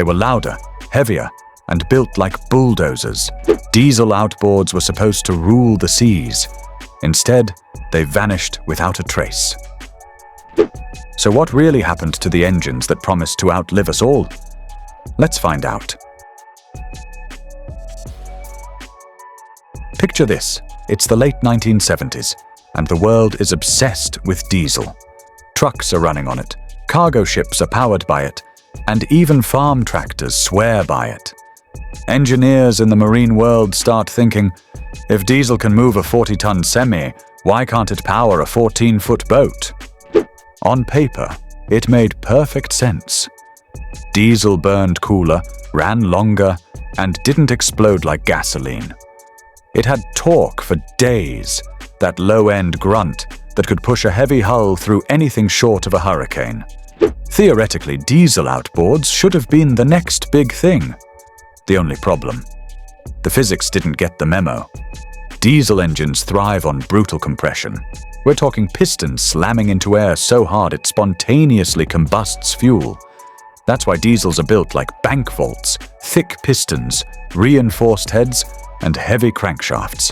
They were louder, heavier, and built like bulldozers. Diesel outboards were supposed to rule the seas. Instead, they vanished without a trace. So what really happened to the engines that promised to outlive us all? Let's find out. Picture this. It's the late 1970s, and the world is obsessed with diesel. Trucks are running on it, cargo ships are powered by it, and even farm tractors swear by it. Engineers in the marine world start thinking, if diesel can move a 40-ton semi, why can't it power a 14-foot boat? On paper, it made perfect sense. Diesel burned cooler, ran longer, and didn't explode like gasoline. It had torque for days, that low-end grunt that could push a heavy hull through anything short of a hurricane. Theoretically, diesel outboards should have been the next big thing. The only problem: the physics didn't get the memo. Diesel engines thrive on brutal compression. We're talking pistons slamming into air so hard it spontaneously combusts fuel. That's why diesels are built like bank vaults, thick pistons, reinforced heads, and heavy crankshafts.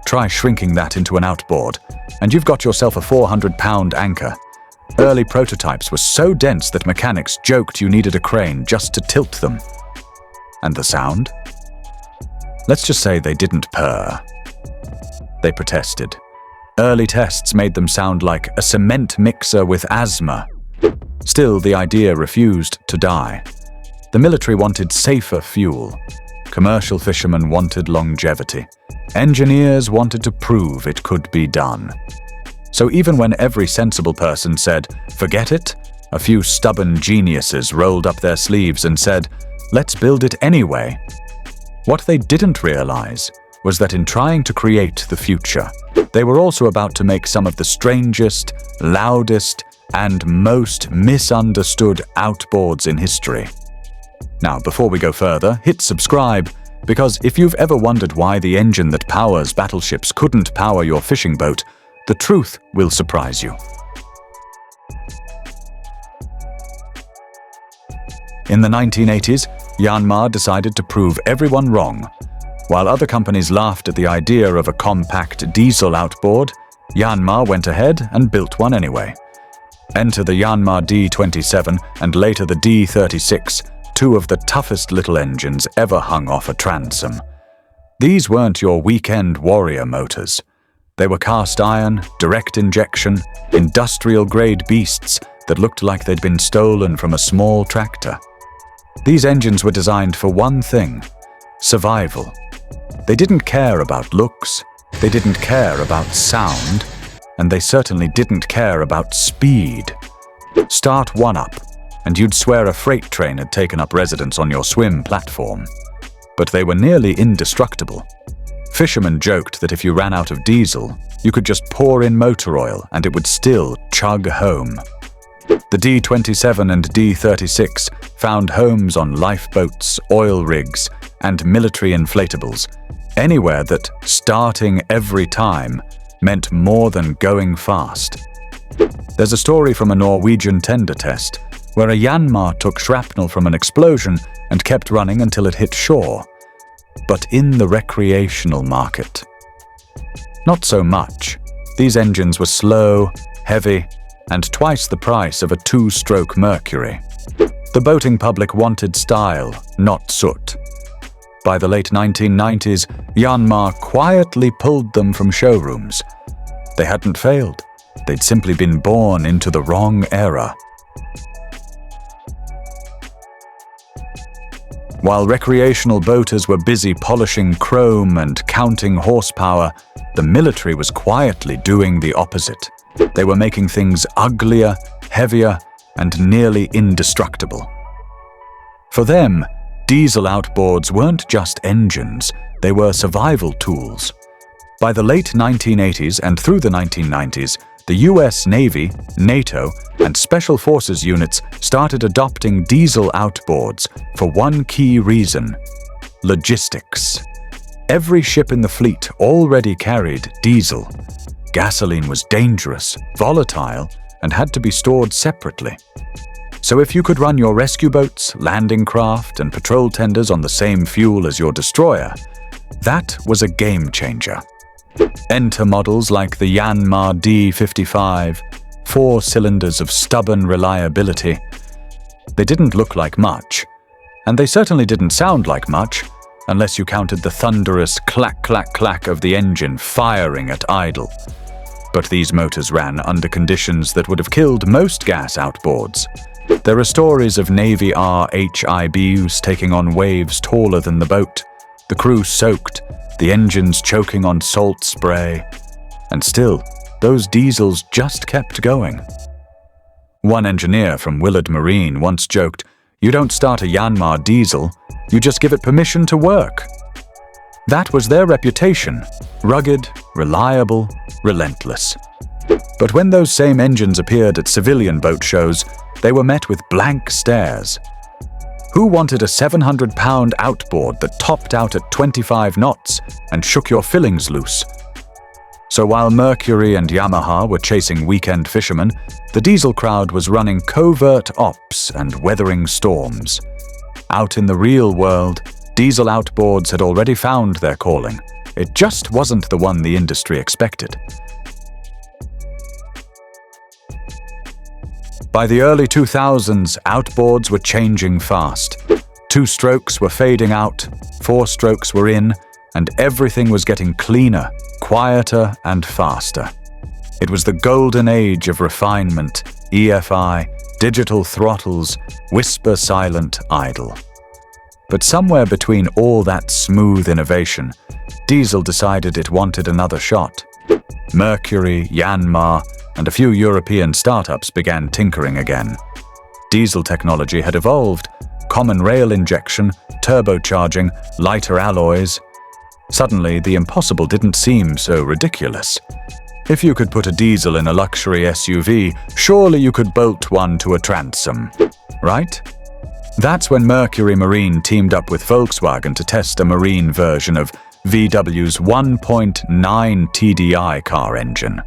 Try shrinking that into an outboard, and you've got yourself a 400-pound anchor. Early prototypes were so dense that mechanics joked you needed a crane just to tilt them. And the sound? Let's just say they didn't purr. They protested. Early tests made them sound like a cement mixer with asthma. Still, the idea refused to die. The military wanted safer fuel. Commercial fishermen wanted longevity. Engineers wanted to prove it could be done. So even when every sensible person said, "Forget it," a few stubborn geniuses rolled up their sleeves and said, "Let's build it anyway." What they didn't realize was that in trying to create the future, they were also about to make some of the strangest, loudest, and most misunderstood outboards in history. Now, before we go further, hit subscribe, because if you've ever wondered why the engine that powers battleships couldn't power your fishing boat, the truth will surprise you. In the 1980s, Yanmar decided to prove everyone wrong. While other companies laughed at the idea of a compact diesel outboard, Yanmar went ahead and built one anyway. Enter the Yanmar D27 and later the D36, two of the toughest little engines ever hung off a transom. These weren't your weekend warrior motors. They were cast iron, direct injection, industrial-grade beasts that looked like they'd been stolen from a small tractor. These engines were designed for one thing: survival. They didn't care about looks, they didn't care about sound, and they certainly didn't care about speed. Start one up, and you'd swear a freight train had taken up residence on your swim platform. But they were nearly indestructible. Fishermen joked that if you ran out of diesel, you could just pour in motor oil and it would still chug home. The D27 and D36 found homes on lifeboats, oil rigs, and military inflatables, anywhere that starting every time meant more than going fast. There's a story from a Norwegian tender test where a Yanmar took shrapnel from an explosion and kept running until it hit shore. But in the recreational market, not so much. These engines were slow, heavy, and twice the price of a two-stroke Mercury. The boating public wanted style, not soot. By the late 1990s, Yanmar quietly pulled them from showrooms. They hadn't failed. They'd simply been born into the wrong era. While recreational boaters were busy polishing chrome and counting horsepower, the military was quietly doing the opposite. They were making things uglier, heavier, and nearly indestructible. For them, diesel outboards weren't just engines, they were survival tools. By the late 1980s and through the 1990s, the US Navy, NATO, and Special Forces units started adopting diesel outboards for one key reason: logistics. Every ship in the fleet already carried diesel. Gasoline was dangerous, volatile, and had to be stored separately. So if you could run your rescue boats, landing craft, and patrol tenders on the same fuel as your destroyer, that was a game changer. Enter models like the Yanmar D55, 4 cylinders of stubborn reliability. They didn't look like much, and they certainly didn't sound like much, unless you counted the thunderous clack-clack-clack of the engine firing at idle. But these motors ran under conditions that would have killed most gas outboards. There are stories of Navy RHIBs taking on waves taller than the boat, the crew soaked, the engines choking on salt spray, and still, those diesels just kept going. One engineer from Willard Marine once joked, "You don't start a Yanmar diesel, you just give it permission to work." That was their reputation: rugged, reliable, relentless. But when those same engines appeared at civilian boat shows, they were met with blank stares. Who wanted a 700-pound outboard that topped out at 25 knots and shook your fillings loose? So while Mercury and Yamaha were chasing weekend fishermen, the diesel crowd was running covert ops and weathering storms. Out in the real world, diesel outboards had already found their calling. It just wasn't the one the industry expected. By the early 2000s, outboards were changing fast. 2 strokes were fading out, 4 strokes were in, and everything was getting cleaner, quieter, and faster. It was the golden age of refinement, EFI, digital throttles, whisper-silent idle. But somewhere between all that smooth innovation, diesel decided it wanted another shot. Mercury, Yanmar, and a few European startups began tinkering again. Diesel technology had evolved: common rail injection, turbocharging, lighter alloys. Suddenly, the impossible didn't seem so ridiculous. If you could put a diesel in a luxury SUV, surely you could bolt one to a transom, right? That's when Mercury Marine teamed up with Volkswagen to test a marine version of VW's 1.9 TDI car engine.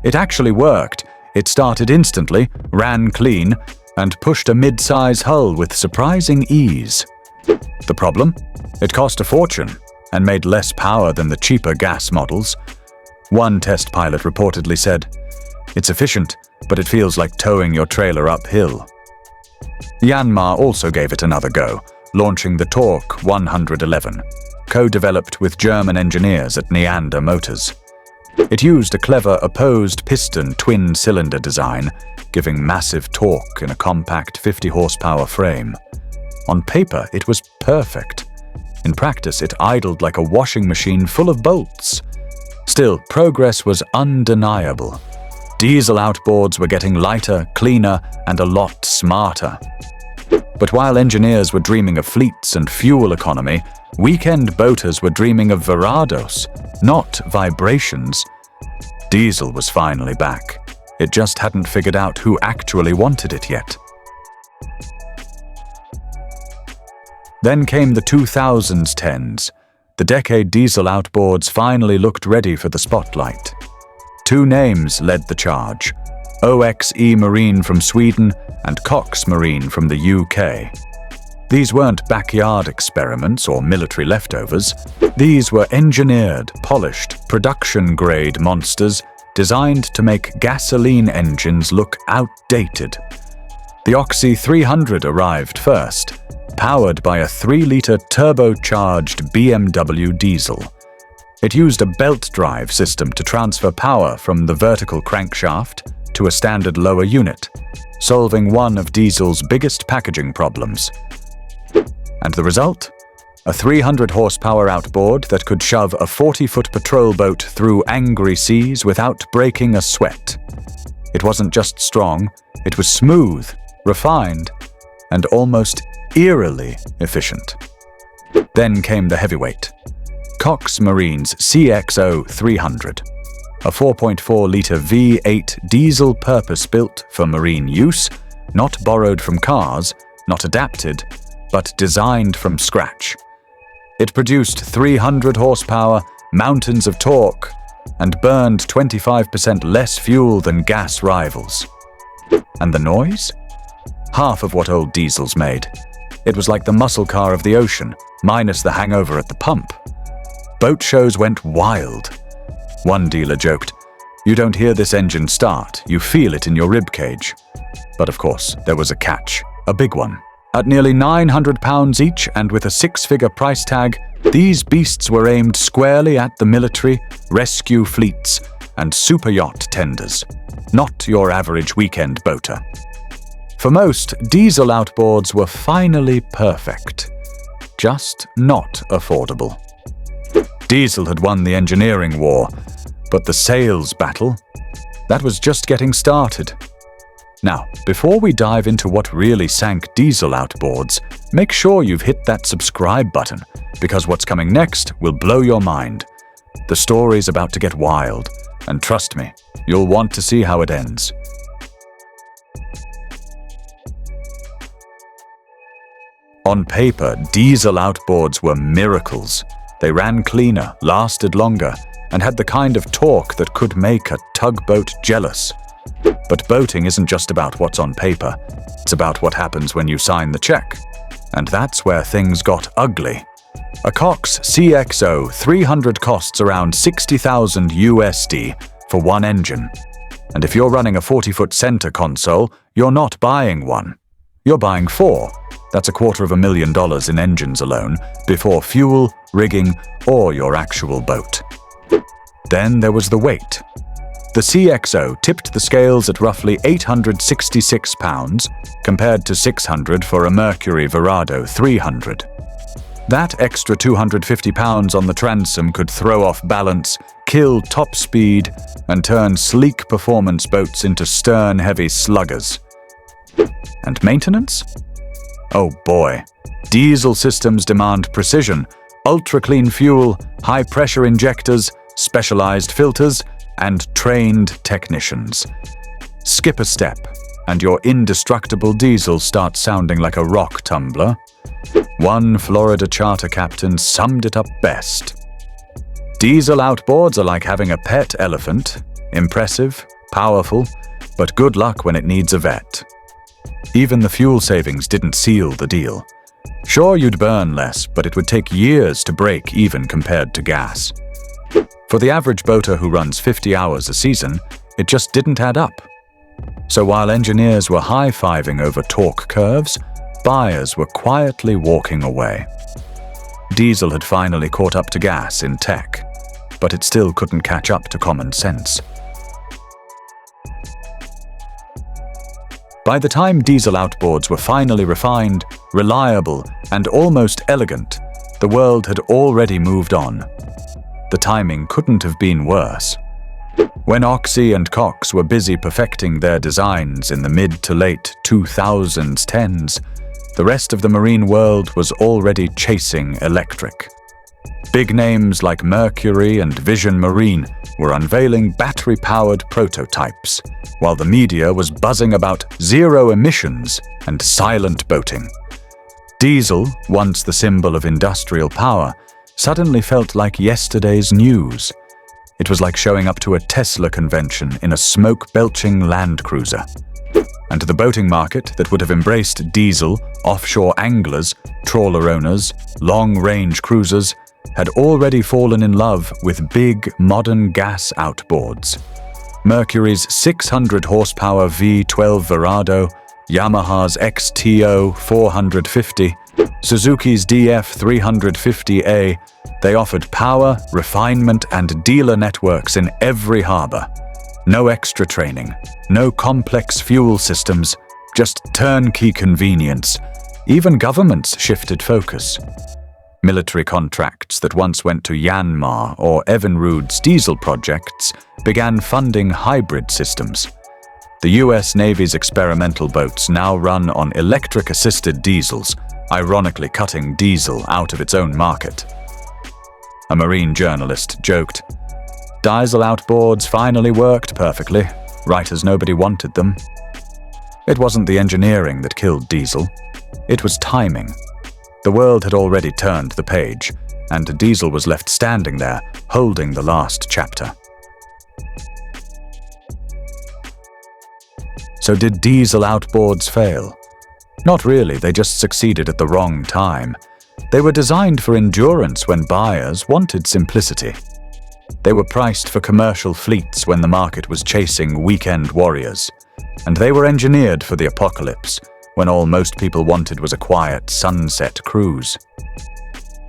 It actually worked. It started instantly, ran clean, and pushed a mid-size hull with surprising ease. The problem? It cost a fortune and made less power than the cheaper gas models. One test pilot reportedly said, "It's efficient, but it feels like towing your trailer uphill." Yanmar also gave it another go, launching the Torque 111, co-developed with German engineers at Neander Motors. It used a clever opposed piston twin-cylinder design, giving massive torque in a compact 50-horsepower frame. On paper, it was perfect. In practice, it idled like a washing machine full of bolts. Still, progress was undeniable. Diesel outboards were getting lighter, cleaner, and a lot smarter. But while engineers were dreaming of fleets and fuel economy, weekend boaters were dreaming of virados, not vibrations. Diesel was finally back. It just hadn't figured out who actually wanted it yet. Then came the 2010s. The decade diesel outboards finally looked ready for the spotlight. 2 names led the charge: OXE Marine from Sweden and Cox Marine from the UK. These weren't backyard experiments or military leftovers. These were engineered, polished, production-grade monsters designed to make gasoline engines look outdated. The Oxy 300 arrived first, powered by a 3-liter turbocharged BMW diesel. It used a belt drive system to transfer power from the vertical crankshaft to a standard lower unit, solving one of diesel's biggest packaging problems. And the result? A 300-horsepower outboard that could shove a 40-foot patrol boat through angry seas without breaking a sweat. It wasn't just strong, it was smooth, refined, and almost eerily efficient. Then came the heavyweight, Cox Marine's CXO 300, a 4.4-liter V8 diesel purpose-built for marine use, not borrowed from cars, not adapted, but designed from scratch. It produced 300 horsepower, mountains of torque, and burned 25% less fuel than gas rivals. And the noise? half of what old diesels made. It was like the muscle car of the ocean, minus the hangover at the pump. Boat shows went wild. One dealer joked, "You don't hear this engine start, you feel it in your ribcage." But of course, there was a catch, a big one. At nearly £900 each and with a six-figure price tag, these beasts were aimed squarely at the military, rescue fleets, and super yacht tenders, not your average weekend boater. For most, diesel outboards were finally perfect, just not affordable. Diesel had won the engineering war, but the sales battle, that was just getting started. Now, before we dive into what really sank diesel outboards, make sure you've hit that subscribe button, because what's coming next will blow your mind. The story's about to get wild, and trust me, you'll want to see how it ends. On paper, diesel outboards were miracles. They ran cleaner, lasted longer, and had the kind of torque that could make a tugboat jealous. But boating isn't just about what's on paper. It's about what happens when you sign the check. And that's where things got ugly. A Cox CXO 300 costs around $60,000 USD for one engine. And if you're running a 40-foot center console, you're not buying one. You're buying four. That's $250,000 in engines alone, before fuel, rigging, or your actual boat. Then there was the weight. The CXO tipped the scales at roughly 866 pounds, compared to 600 for a Mercury Verado 300. That extra 250 pounds on the transom could throw off balance, kill top speed, and turn sleek performance boats into stern-heavy sluggers. And maintenance? Oh boy, diesel systems demand precision, ultra-clean fuel, high-pressure injectors, specialized filters, and trained technicians. Skip a step, and your indestructible diesel starts sounding like a rock tumbler. One Florida charter captain summed it up best. Diesel outboards are like having a pet elephant. Impressive, powerful, but good luck when it needs a vet. Even the fuel savings didn't seal the deal. Sure, you'd burn less, but it would take years to break even compared to gas. For the average boater who runs 50 hours a season, it just didn't add up. So while engineers were high-fiving over torque curves, buyers were quietly walking away. Diesel had finally caught up to gas in tech, but it still couldn't catch up to common sense. By the time diesel outboards were finally refined, reliable, and almost elegant, the world had already moved on. The timing couldn't have been worse. When Oxy and Cox were busy perfecting their designs in the mid to late 2010s, the rest of the marine world was already chasing electric. Big names like Mercury and Vision Marine were unveiling battery-powered prototypes, while the media was buzzing about zero emissions and silent boating. Diesel, once the symbol of industrial power, suddenly felt like yesterday's news. It was like showing up to a Tesla convention in a smoke-belching Land Cruiser. And the boating market that would have embraced diesel, offshore anglers, trawler owners, long-range cruisers, had already fallen in love with big, modern gas outboards. Mercury's 600 horsepower V12 Verado, Yamaha's XTO 450, Suzuki's DF 350A, they offered power, refinement, and dealer networks in every harbor. No extra training, no complex fuel systems, just turnkey convenience. Even governments shifted focus. Military contracts that once went to Yanmar or Evinrude's diesel projects began funding hybrid systems. The US Navy's experimental boats now run on electric-assisted diesels, ironically cutting diesel out of its own market. A marine journalist joked, "Diesel outboards finally worked perfectly, right as nobody wanted them." It wasn't the engineering that killed diesel. It was timing. The world had already turned the page, and diesel was left standing there, holding the last chapter. So did diesel outboards fail? Not really, they just succeeded at the wrong time. They were designed for endurance when buyers wanted simplicity. They were priced for commercial fleets when the market was chasing weekend warriors. And they were engineered for the apocalypse, when all most people wanted was a quiet sunset cruise.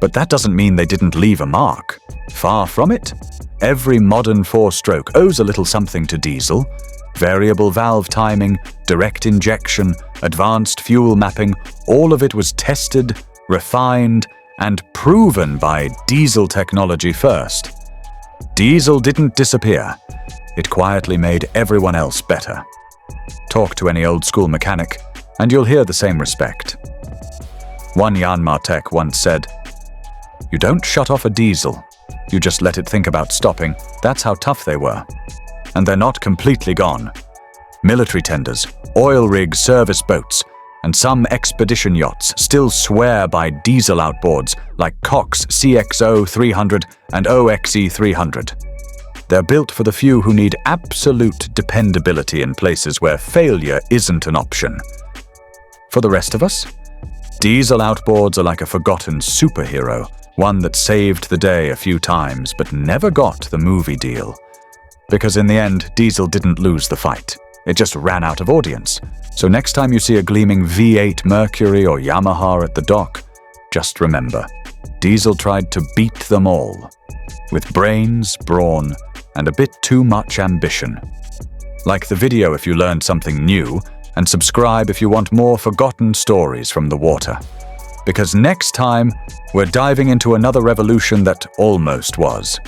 But that doesn't mean they didn't leave a mark. Far from it. Every modern four-stroke owes a little something to diesel. Variable valve timing, direct injection, advanced fuel mapping, all of it was tested, refined, and proven by diesel technology first. Diesel didn't disappear. It quietly made everyone else better. Talk to any old-school mechanic, and you'll hear the same respect. One Yanmar tech once said, "You don't shut off a diesel. You just let it think about stopping. That's how tough they were." And they're not completely gone. Military tenders, oil rigs, service boats, and some expedition yachts still swear by diesel outboards like Cox CXO 300 and OXE 300. They're built for the few who need absolute dependability in places where failure isn't an option. For the rest of us, diesel outboards are like a forgotten superhero, one that saved the day a few times but never got the movie deal. Because in the end, diesel didn't lose the fight. It just ran out of audience. So next time you see a gleaming V8 Mercury or Yamaha at the dock, just remember, diesel tried to beat them all. With brains, brawn, and a bit too much ambition. Like the video if you learned something new, and subscribe if you want more forgotten stories from the water. Because next time, we're diving into another revolution that almost was.